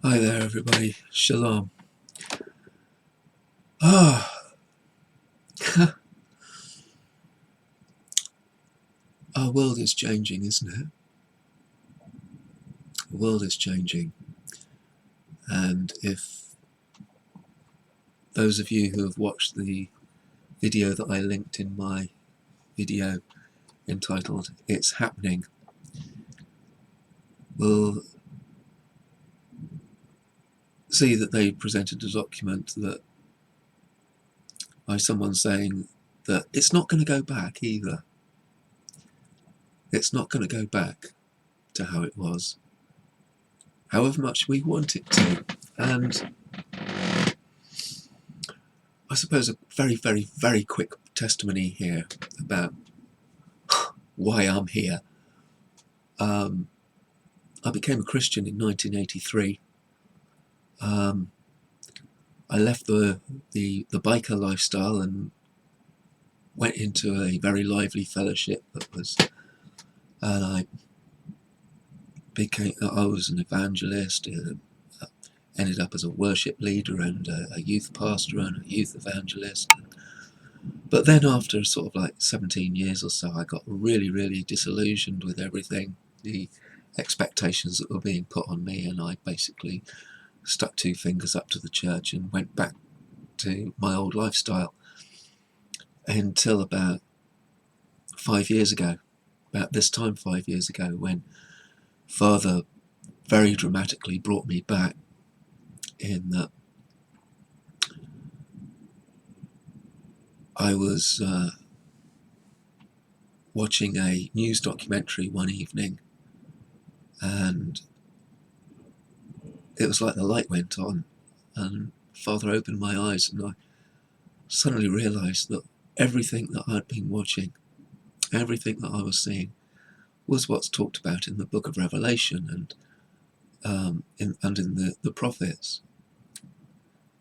Hi there, everybody. Shalom. Ah, our world is changing, isn't it? The world is changing. And if those of you who have watched the video that I linked in my video entitled It's Happening, will see that they presented a document that by someone saying that it's not going to go back either. It's not going to go back to how it was, however much we want it to. And I suppose a very, very, very quick testimony here about why I'm here. I became a Christian in 1983. I left the biker lifestyle and went into a very lively fellowship and I was an evangelist, ended up as a worship leader and a youth pastor and a youth evangelist. But then after sort of like 17 years or so, I got really, really disillusioned with everything, the expectations that were being put on me, and I basically stuck two fingers up to the church and went back to my old lifestyle until about 5 years ago, about this time 5 years ago, when Father very dramatically brought me back in that I was watching a news documentary one evening, and it was like the light went on and Father opened my eyes, and I suddenly realised that everything that I'd been watching, everything that I was seeing, was what's talked about in the book of Revelation and in the prophets.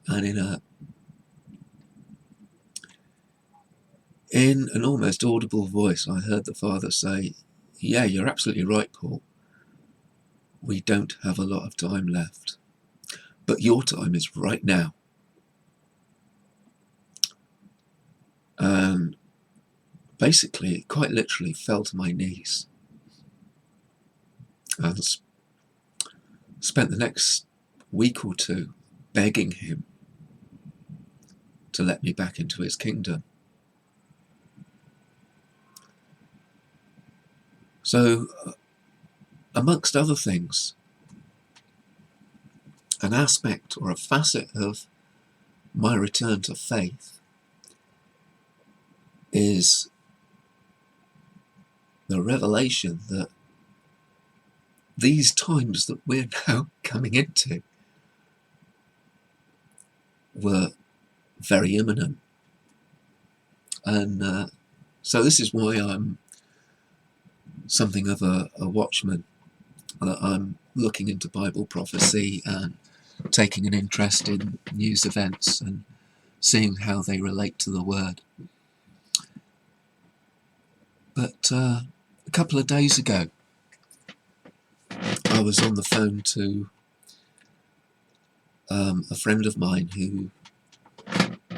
And in an almost audible voice, I heard the Father say, "Yeah, you're absolutely right, Paul. We don't have a lot of time left, but your time is right now." And basically, quite literally, fell to my knees and spent the next week or two begging him to let me back into his kingdom. So, amongst other things, an aspect or a facet of my return to faith is the revelation that these times that we're now coming into were very imminent. And so this is why I'm something of a watchman. I'm looking into Bible prophecy and taking an interest in news events and seeing how they relate to the Word. But a couple of days ago, I was on the phone to a friend of mine who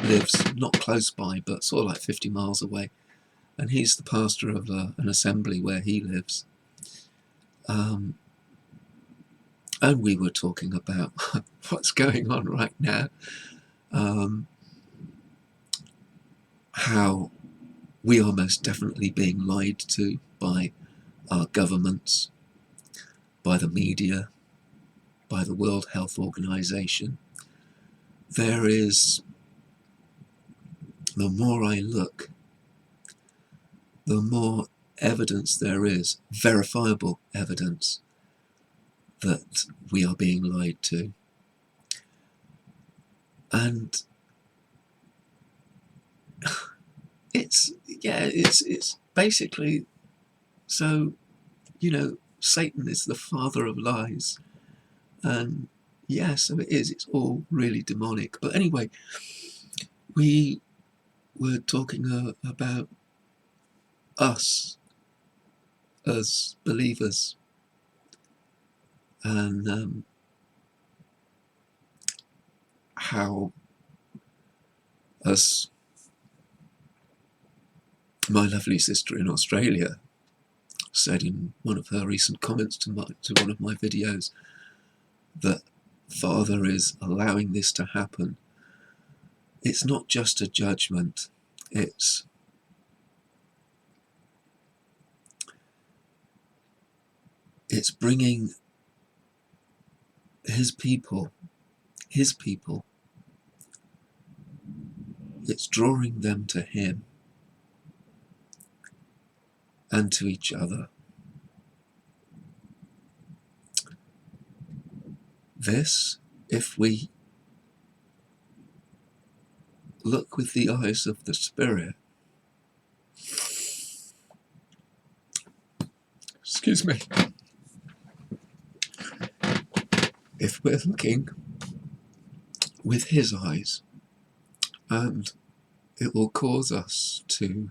lives not close by, but sort of like 50 miles away, and he's the pastor of an assembly where he lives. And we were talking about what's going on right now, how we are most definitely being lied to by our governments, by the media, by the World Health Organization. There is, the more I look, the more evidence there is, verifiable evidence, that we are being lied to. And it's basically, so, Satan is the father of lies. And yeah, so it is, it's all really demonic. But anyway, we were talking about us as believers, and how, as my lovely sister in Australia said in one of her recent comments to one of my videos, that Father is allowing this to happen. It's not just a judgment, it's bringing his people, it's drawing them to him and to each other. This, if we look with the eyes of the Spirit, excuse me, if we're looking with his eyes, and it will cause us to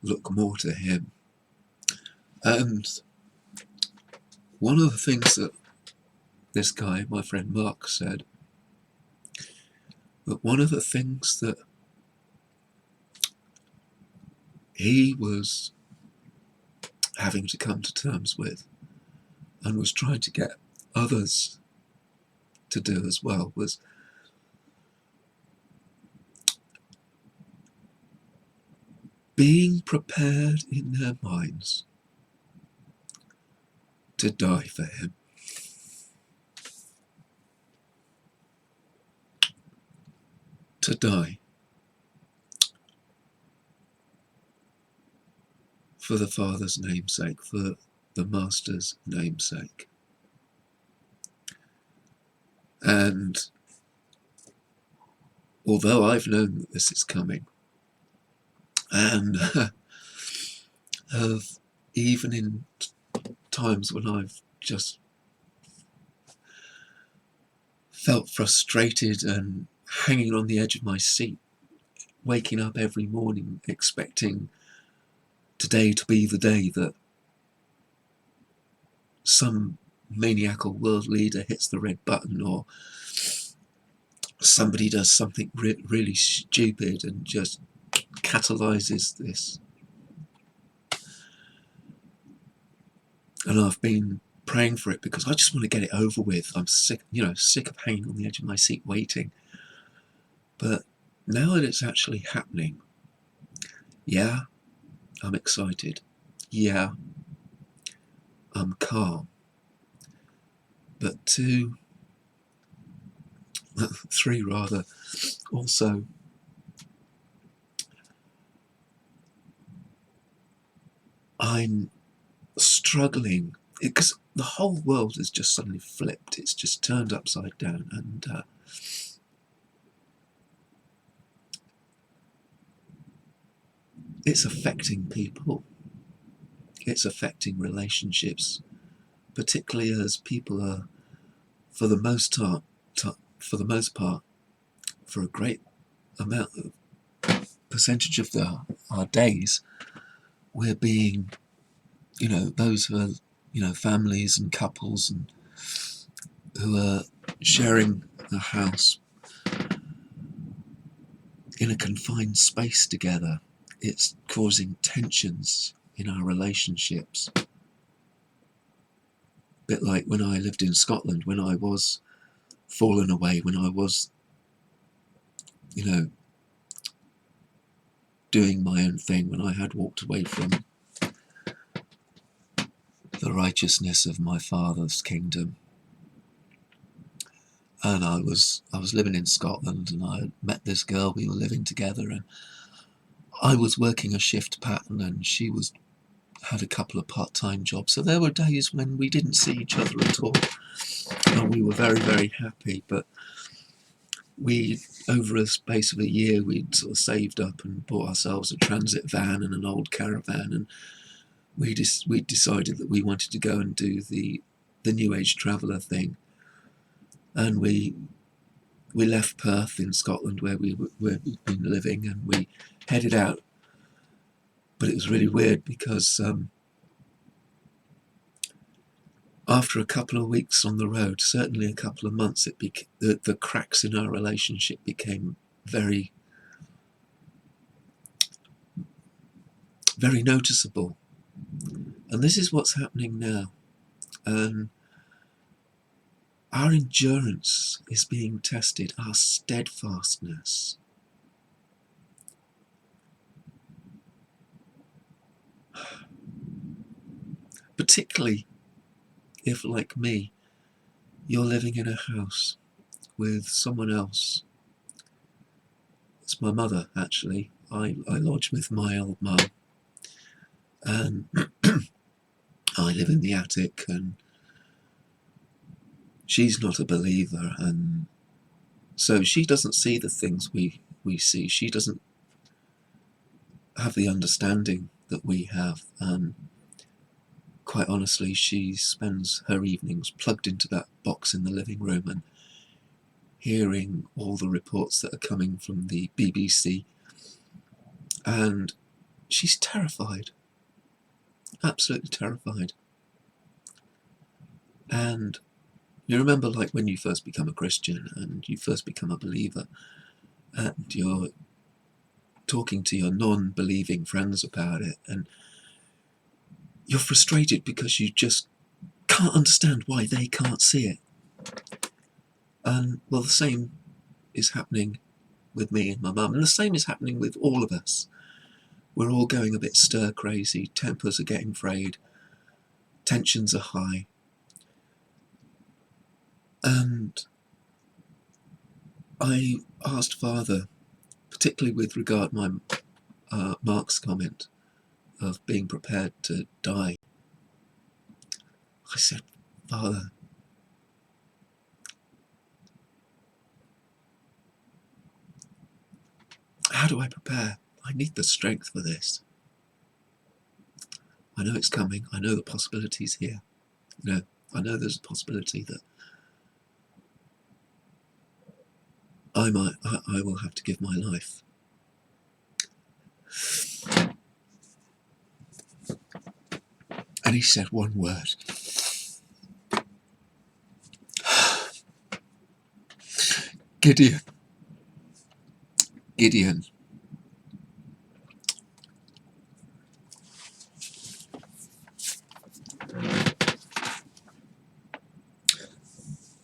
look more to him. And one of the things that this guy, my friend Mark, said, that one of the things that he was having to come to terms with and was trying to get others to do as well was being prepared in their minds to die for him. To die for the Father's namesake, for the Master's namesake. And although I've known that this is coming, and even in times when I've just felt frustrated and hanging on the edge of my seat, waking up every morning expecting today to be the day that some maniacal world leader hits the red button, or somebody does something really stupid and just catalyzes this. And I've been praying for it because I just want to get it over with. I'm sick, sick of hanging on the edge of my seat waiting. But now that it's actually happening, yeah, I'm excited. Yeah, I'm calm. But three rather, also, I'm struggling because the whole world has just suddenly flipped. It's just turned upside down, and it's affecting people. It's affecting relationships, particularly as people are, for the most part, for a great amount of percentage of our days, we're being, those who are, families and couples and who are sharing a house in a confined space together. It's causing tensions in our relationships. A bit like when I lived in Scotland, when I was fallen away, when I was, doing my own thing, when I had walked away from the righteousness of my Father's kingdom. And I was living in Scotland, and I met this girl. We were living together, and I was working a shift pattern, and she had a couple of part-time jobs. So there were days when we didn't see each other at all, and we were very, very happy. But we, over a space of a year, we'd sort of saved up and bought ourselves a transit van and an old caravan, and we decided that we wanted to go and do the New Age Traveller thing. And we left Perth in Scotland, where we'd been living, and we headed out. But it was really weird because after a couple of weeks on the road, certainly a couple of months, the cracks in our relationship became very, very noticeable. And this is what's happening now. Our endurance is being tested, our steadfastness. Particularly if, like me, you're living in a house with someone else. It's my mother, actually. I lodge with my old mum, and I live in the attic, and she's not a believer, and so she doesn't see the things we see. She doesn't have the understanding that we have, and quite honestly, she spends her evenings plugged into that box in the living room and hearing all the reports that are coming from the BBC, and she's terrified, absolutely terrified. And you remember, like, when you first become a Christian and you first become a believer, and you're talking to your non-believing friends about it, and you're frustrated because you just can't understand why they can't see it. And well, the same is happening with me and my mum, and the same is happening with all of us. We're all going a bit stir crazy, tempers are getting frayed, tensions are high. And I asked Father, particularly with regard to Mark's comment of being prepared to die, I said, Father, how do I prepare? I need the strength for this. I know it's coming. I know the possibility's here. You know, I know there's a possibility that I will have to give my life. And he said one word. Gideon. Gideon.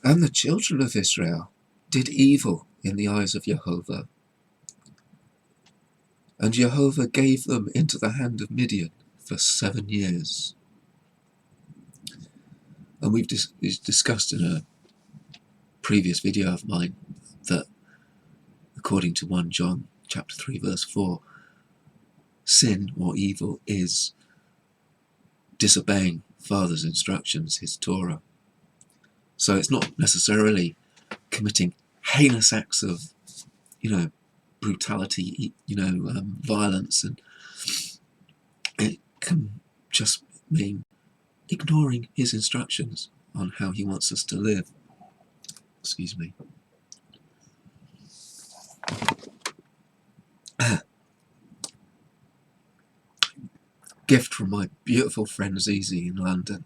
And the children of Israel did evil in the eyes of Jehovah. And Jehovah gave them into the hand of Midian for 7 years. And we've discussed in a previous video of mine that according to 1 John chapter 3 verse 4, sin or evil is disobeying Father's instructions, his Torah. So it's not necessarily committing heinous acts of, brutality, violence, and it can just mean ignoring his instructions on how he wants us to live. Excuse me. Gift from my beautiful friend Zizi in London.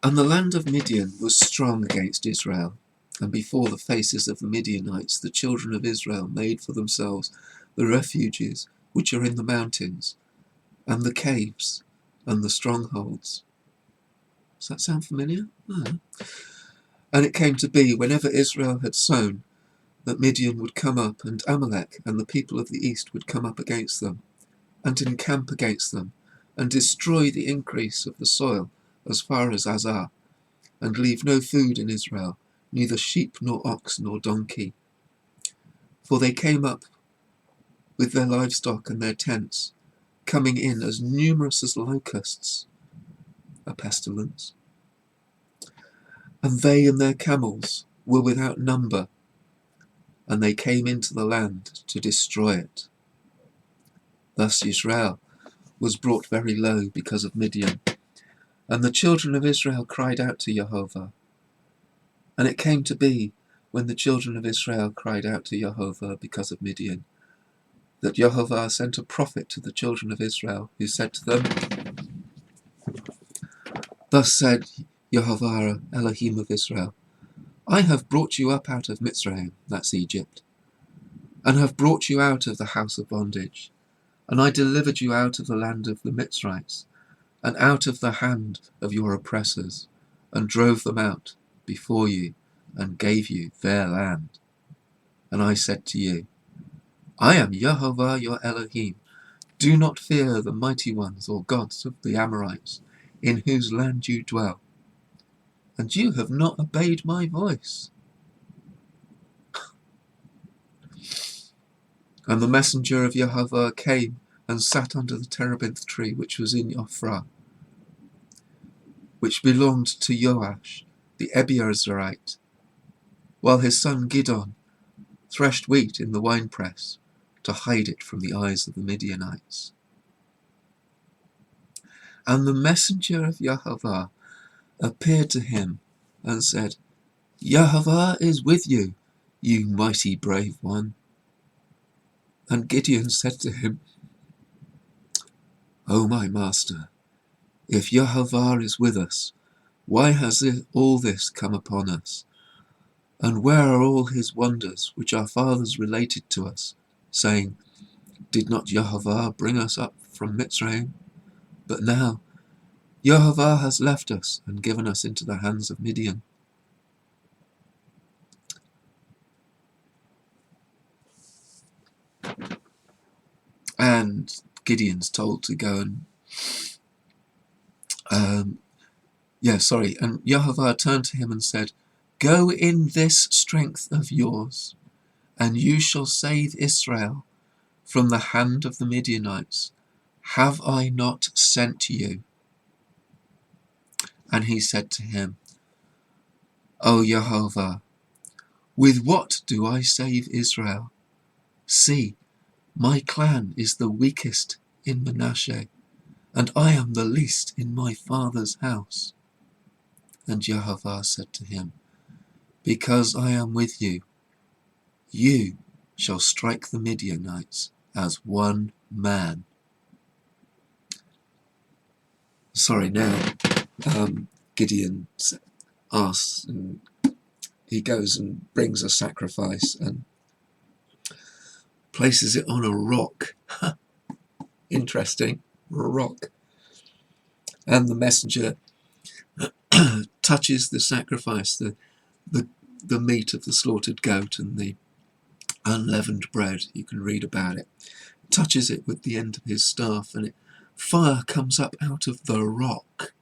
And the land of Midian was strong against Israel, and before the faces of the Midianites the children of Israel made for themselves the refuges which are in the mountains, and the caves, and the strongholds. Does that sound familiar? No. And it came to be, whenever Israel had sown, that Midian would come up, and Amalek and the people of the east would come up against them, and encamp against them, and destroy the increase of the soil as far as Azar, and leave no food in Israel, neither sheep nor ox nor donkey. For they came up with their livestock and their tents, coming in as numerous as locusts, a pestilence. And they and their camels were without number, and they came into the land to destroy it. Thus Israel was brought very low because of Midian. And the children of Israel cried out to Jehovah. And it came to be, when the children of Israel cried out to Jehovah because of Midian, that Jehovah sent a prophet to the children of Israel, who said to them, Thus said Jehovah, Elohim of Israel, I have brought you up out of Mitzrayim, that's Egypt, and have brought you out of the house of bondage, and I delivered you out of the land of the Mitzrites, and out of the hand of your oppressors, and drove them out before you, and gave you their land. And I said to you, I am Jehovah your Elohim. Do not fear the mighty ones or gods of the Amorites, in whose land you dwell. And you have not obeyed my voice. And the messenger of Jehovah came and sat under the terebinth tree which was in Ophrah, which belonged to Joash the Ebiezerite, while his son Gidon threshed wheat in the winepress to hide it from the eyes of the Midianites. And the messenger of Jehovah appeared to him and said, Jehovah is with you, you mighty brave one. And Gideon said to him, O my master, if Jehovah is with us, why has all this come upon us? And where are all his wonders which our fathers related to us, saying, Did not Jehovah bring us up from Mitzrayim? But now Jehovah has left us and given us into the hands of Midian. And Gideon's told to go and and Jehovah turned to him and said, Go in this strength of yours, and you shall save Israel from the hand of the Midianites. Have I not sent you? And he said to him, O Jehovah, with what do I save Israel? See, my clan is the weakest in Manasseh, and I am the least in my father's house. And Jehovah said to him, Because I am with you, you shall strike the Midianites as one man. Now Gideon asks, and he goes and brings a sacrifice and places it on a rock. Interesting, rock. And the messenger touches the sacrifice, the meat of the slaughtered goat and the unleavened bread. You can read about it. Touches it with the end of his staff, and fire comes up out of the rock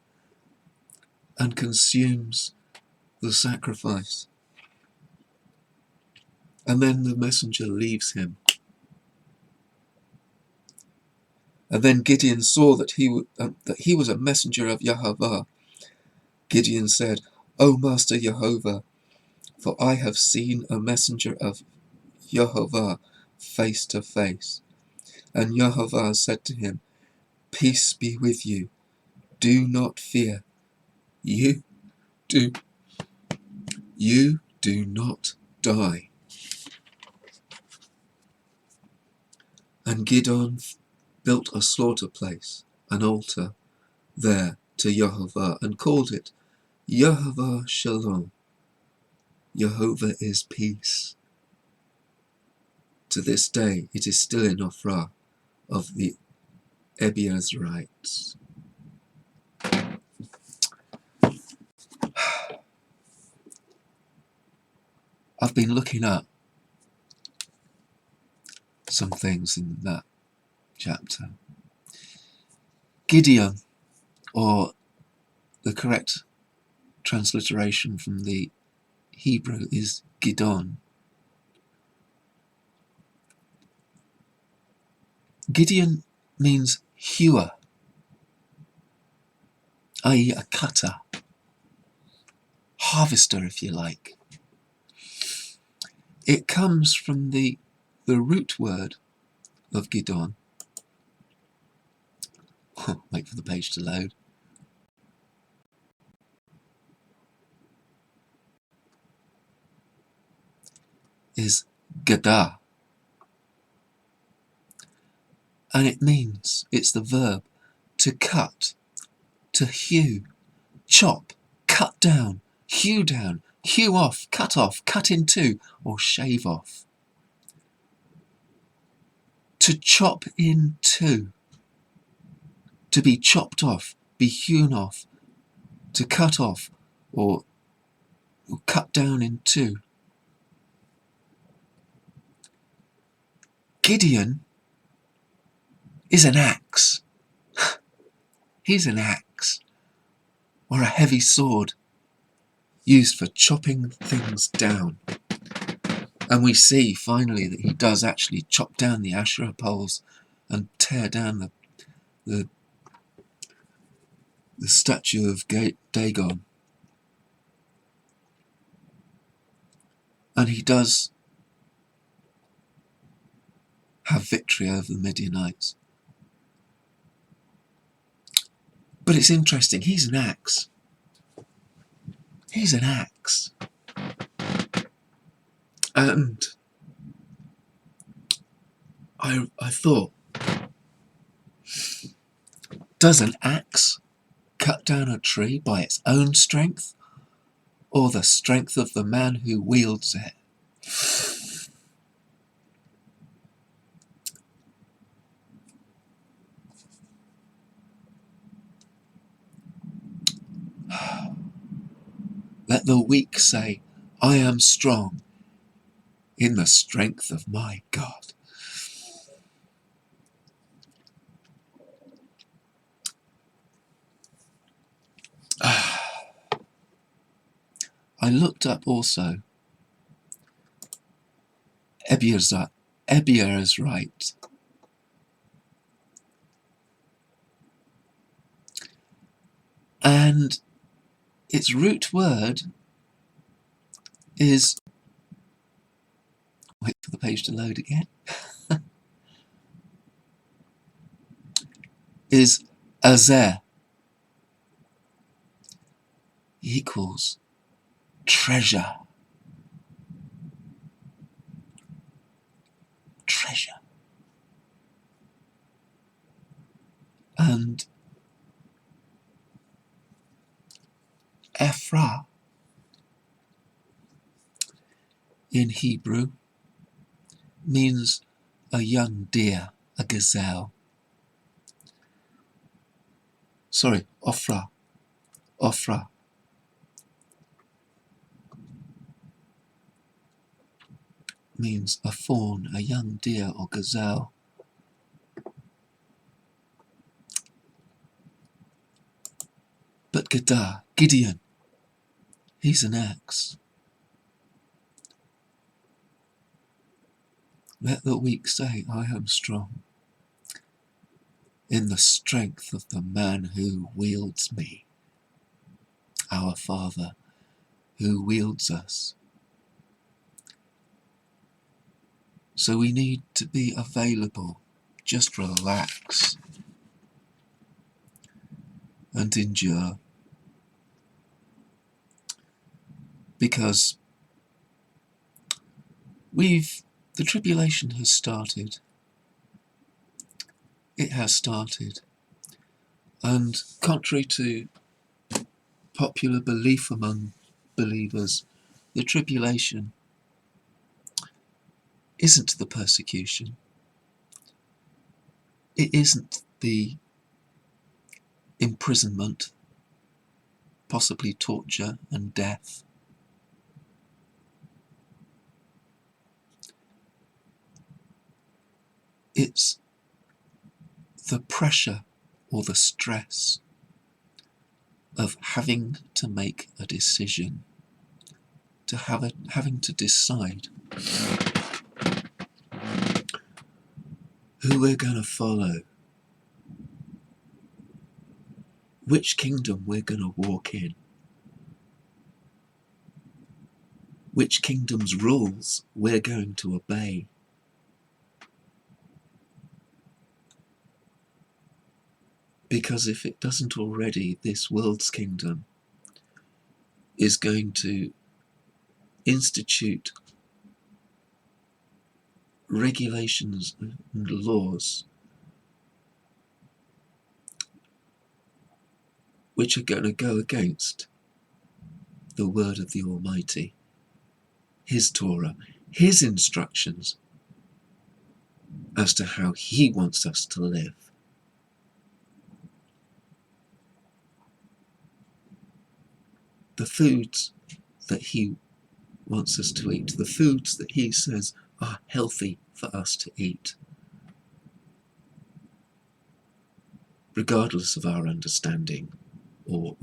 and consumes the sacrifice. And then the messenger leaves him. And then Gideon saw that he was a messenger of Jehovah. Gideon said, O Master Jehovah, for I have seen a messenger of Jehovah face to face. And Jehovah said to him, Peace be with you. Do not fear. You do not die. And Gideon built a slaughter place, an altar, there to Jehovah, and called it Jehovah Shalom. Jehovah is peace. To this day it is still in Ophrah of the Ebiezerites. I've been looking up some things in that chapter. Gideon, or the correct transliteration from the Hebrew is Gidon. Gideon means hewer, i.e. a cutter, harvester if you like. It comes from the root word of Gidon. Wait for the page to load. Is Gadah. And it means, it's the verb, to cut, to hew, chop, cut down, hew off, cut in two, or shave off. To chop in two, to be chopped off, be hewn off, to cut off, or cut down in two. Gideon is an axe. He's an axe, or a heavy sword, used for chopping things down. And we see finally that he does actually chop down the Asherah poles and tear down the statue of Dagon. And he does have victory over the Midianites. But it's interesting, he's an axe. He's an axe. And I thought, does an axe cut down a tree by its own strength, or the strength of the man who wields it? Let the weak say, I am strong in the strength of my God. I looked up also Ebier's right. And its root word is, wait for the page to load again, is azer, equals treasure. Treasure. And Ephra in Hebrew means a young deer, a gazelle. Sorry, Ophrah. Means a fawn, a young deer or gazelle. But Gideon, he's an axe. Let the weak say, I am strong in the strength of the man who wields me, our Father who wields us. So we need to be available, just relax and endure, because the tribulation has started. It has started. And contrary to popular belief among believers, the tribulation isn't the persecution. It isn't the imprisonment, possibly torture and death. It's the pressure or the stress of having to make a decision, having to decide who we're going to follow, which kingdom we're going to walk in, which kingdom's rules we're going to obey. Because if it doesn't already, this world's kingdom is going to institute regulations and laws which are going to go against the word of the Almighty, his Torah, his instructions as to how he wants us to live. The foods that he wants us to eat, the foods that he says are healthy for us to eat, regardless of our understanding or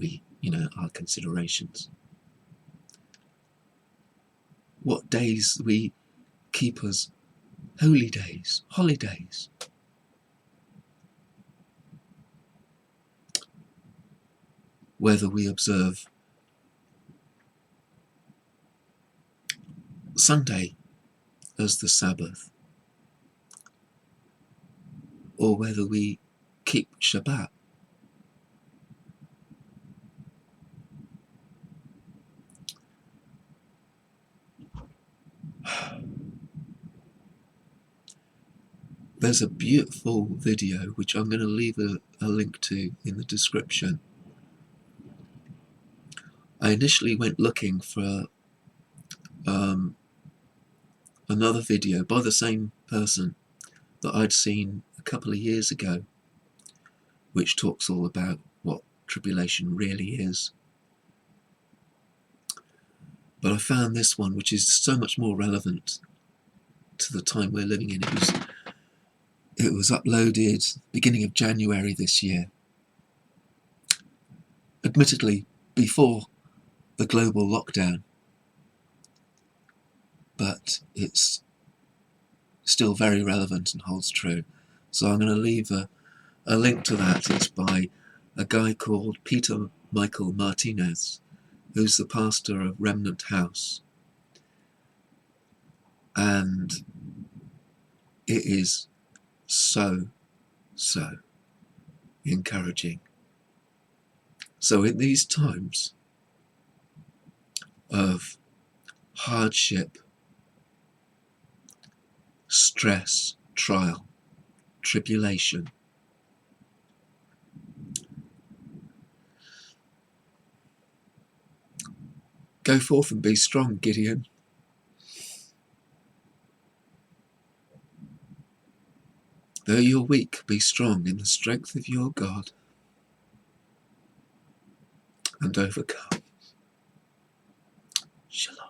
our considerations. What days we keep as holy days, holidays. Whether we observe Sunday as the Sabbath, or whether we keep Shabbat. There's a beautiful video which I'm going to leave a link to in the description. I initially went looking for another video by the same person that I'd seen a couple of years ago, which talks all about what tribulation really is. But I found this one, which is so much more relevant to the time we're living in. It was uploaded beginning of January this year, admittedly before the global lockdown, but it's still very relevant and holds true. So I'm going to leave a link to that. It's by a guy called Peter Michael Martinez, who's the pastor of Remnant House, and it is so encouraging. So in these times of hardship, stress, trial, tribulation, go forth and be strong, Gideon. Though you're weak, be strong in the strength of your God, and overcome. Shalom.